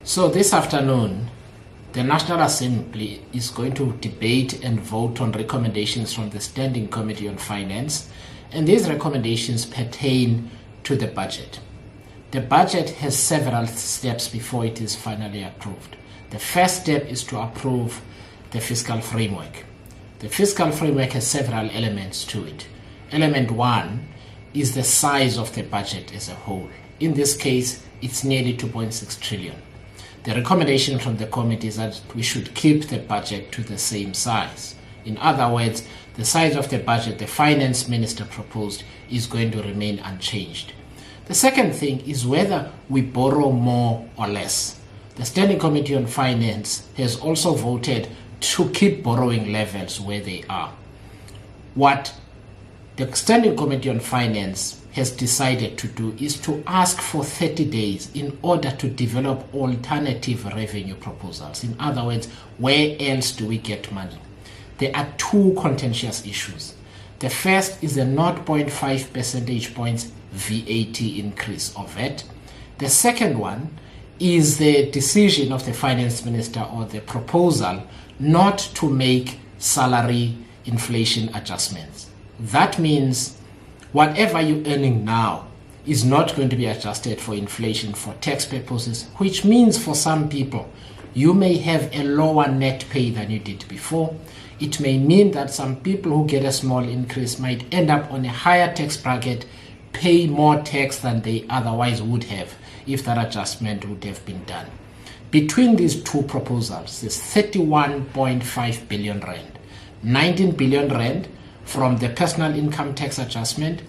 So this afternoon, the National Assembly is going to debate and vote on recommendations from the Standing Committee on Finance, and these recommendations pertain to the budget. The budget has several steps before it is finally approved. The first step is to approve the fiscal framework. The fiscal framework has several elements to it. Element one is the size of the budget as a whole. In this case, it's nearly 2.6 trillion. The recommendation from the committee is that we should keep the budget to the same size. In other words, the size of the budget the finance minister proposed is going to remain unchanged. The second thing is whether we borrow more or less. The Standing Committee on Finance has also voted to keep borrowing levels where they are. What the Standing Committee on Finance has decided to do is to ask for 30 days in order to develop alternative revenue proposals. In other words, where else do we get money? There are two contentious issues. The first is a 0.5 percentage points VAT increase of VAT. The second one is the decision of the finance minister or the proposal not to make salary inflation adjustments. That means whatever you're earning now is not going to be adjusted for inflation for tax purposes, which means for some people, you may have a lower net pay than you did before. It may mean that some people who get a small increase might end up on a higher tax bracket, pay more tax than they otherwise would have if that adjustment would have been done. Between these two proposals, there's 31.5 billion rand, 19 billion rand from the personal income tax adjustment,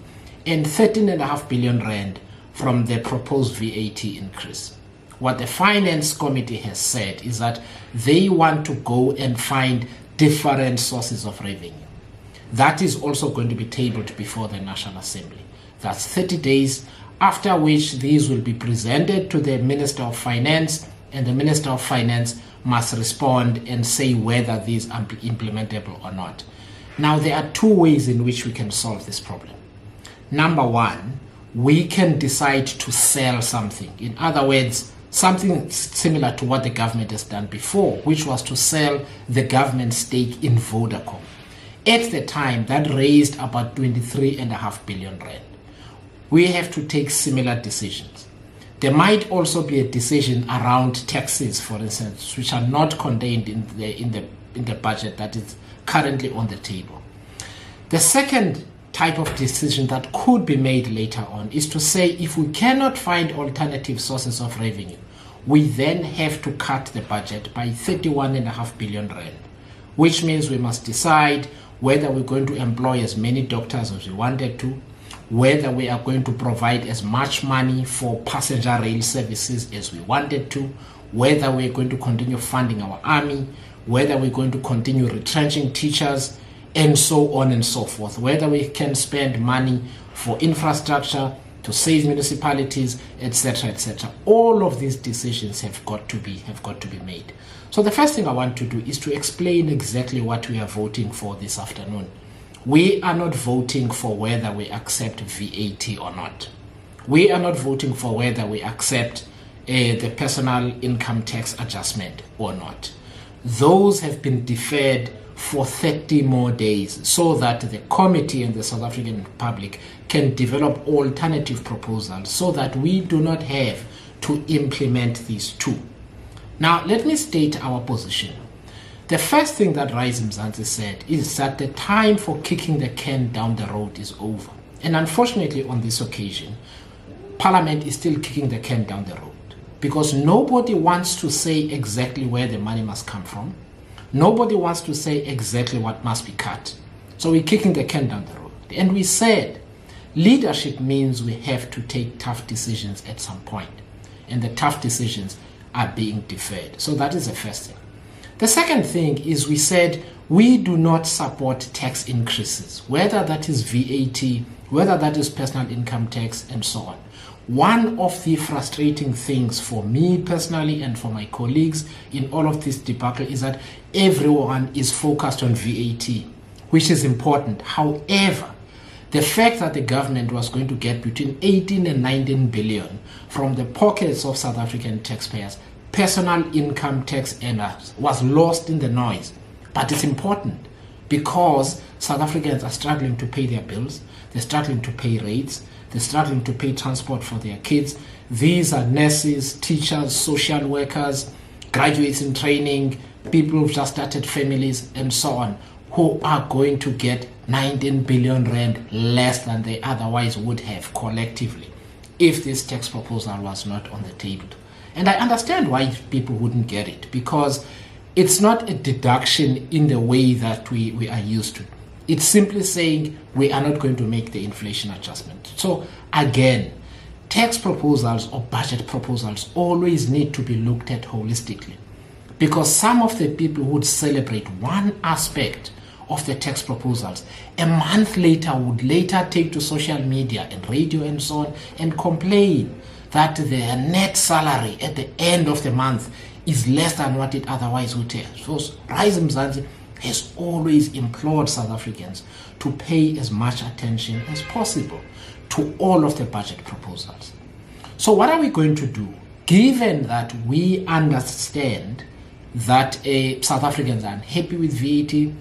and 13.5 billion rand from the proposed VAT increase. What the Finance Committee has said is that they want to go and find different sources of revenue. That is also going to be tabled before the National Assembly. That's 30 days, after which these will be presented to the Minister of Finance, and the Minister of Finance must respond and say whether these are implementable or not. Now, there are two ways in which we can solve this problem. Number one, we can decide to sell something. In other words, something similar to what the government has done before, which was to sell the government stake in Vodacom. At the time, that raised about 23.5 billion rand. We have to take similar decisions. There might also be a decision around taxes, for instance, which are not contained in the budget that is currently on the table. The second type of decision that could be made later on is to say if we cannot find alternative sources of revenue, we then have to cut the budget by 31.5 billion rand, which means we must decide whether we're going to employ as many doctors as we wanted to, whether we are going to provide as much money for passenger rail services as we wanted to, whether we're going to continue funding our army, whether we're going to continue retrenching teachers, and so on and so forth, whether we can spend money for infrastructure to save municipalities, etc., etc. All of these decisions have got to be made. So the first thing I want to do is to explain exactly what we are voting for this afternoon. We are not voting for whether we accept VAT or not. We are not voting for whether we accept the personal income tax adjustment or not. Those have been deferred for 30 more days so that the committee and the South African public can develop alternative proposals so that we do not have to implement these two. Now, let me state our position. The first thing that Rise Mzansi said is that the time for kicking the can down the road is over. And unfortunately, on this occasion, Parliament is still kicking the can down the road because nobody wants to say exactly where the money must come from. Nobody wants to say exactly what must be cut. So we're kicking the can down the road. And we said leadership means we have to take tough decisions at some point. And the tough decisions are being deferred. So that is the first thing. The second thing is we said we do not support tax increases, whether that is VAT, whether that is personal income tax, and so on. One of the frustrating things for me personally and for my colleagues in all of this debacle is that everyone is focused on VAT, which is important. However, the fact that the government was going to get between 18 and 19 billion from the pockets of South African taxpayers personal income tax earners was lost in the noise. But it's important because South Africans are struggling to pay their bills, they're struggling to pay rates, they're struggling to pay transport for their kids. These are nurses, teachers, social workers, graduates in training, people who've just started families, and so on, who are going to get 19 billion rand less than they otherwise would have collectively if this tax proposal was not on the table. And I understand why people wouldn't get it, because it's not a deduction in the way that we are used to. It's simply saying we are not going to make the inflation adjustment. So again, tax proposals or budget proposals always need to be looked at holistically, because some of the people would celebrate one aspect of the tax proposals a month later would later take to social media and radio and so on and complain that their net salary at the end of the month is less than what it otherwise would have. So Rise Mzansi has always implored South Africans to pay as much attention as possible to all of the budget proposals. So what are we going to do, given that we understand that South Africans are unhappy with VAT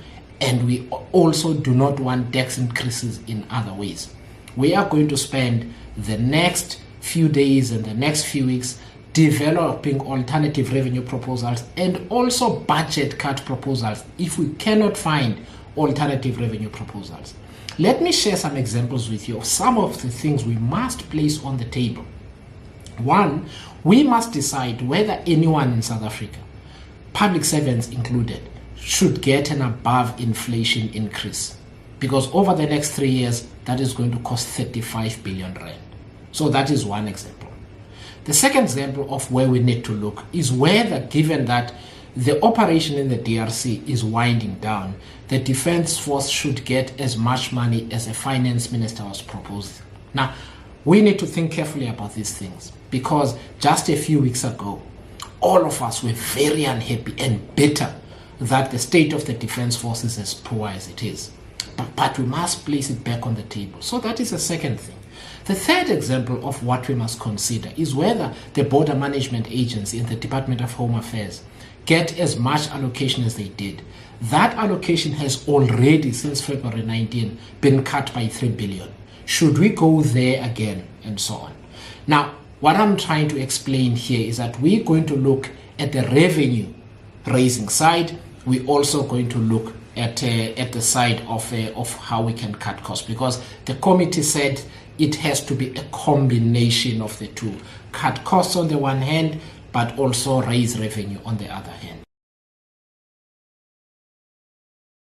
and we also do not want tax increases in other ways? We are going to spend the next few days and the next few weeks developing alternative revenue proposals and also budget cut proposals if we cannot find alternative revenue proposals. Let me share some examples with you of some of the things we must place on the table. One, we must decide whether anyone in South Africa, public servants included, should get an above inflation increase, because over the next 3 years that is going to cost 35 billion rand. So that is one example. The second example of where we need to look is whether, given that the operation in the DRC is winding down, the Defense Force should get as much money as the Finance Minister was proposing. Now, we need to think carefully about these things, because just a few weeks ago, all of us were very unhappy and bitter that the state of the Defense Force is as poor as it is. But we must place it back on the table. So that is the second thing. The third example of what we must consider is whether the Border Management Agency and the Department of Home Affairs get as much allocation as they did. That allocation has already, since February 19, been cut by 3 billion. Should we go there again, and so on? Now, what I'm trying to explain here is that we're going to look at the revenue raising side. We're also going to look at the side of how we can cut costs, because the committee said it has to be a combination of the two. Cut costs on the one hand, but also raise revenue on the other hand.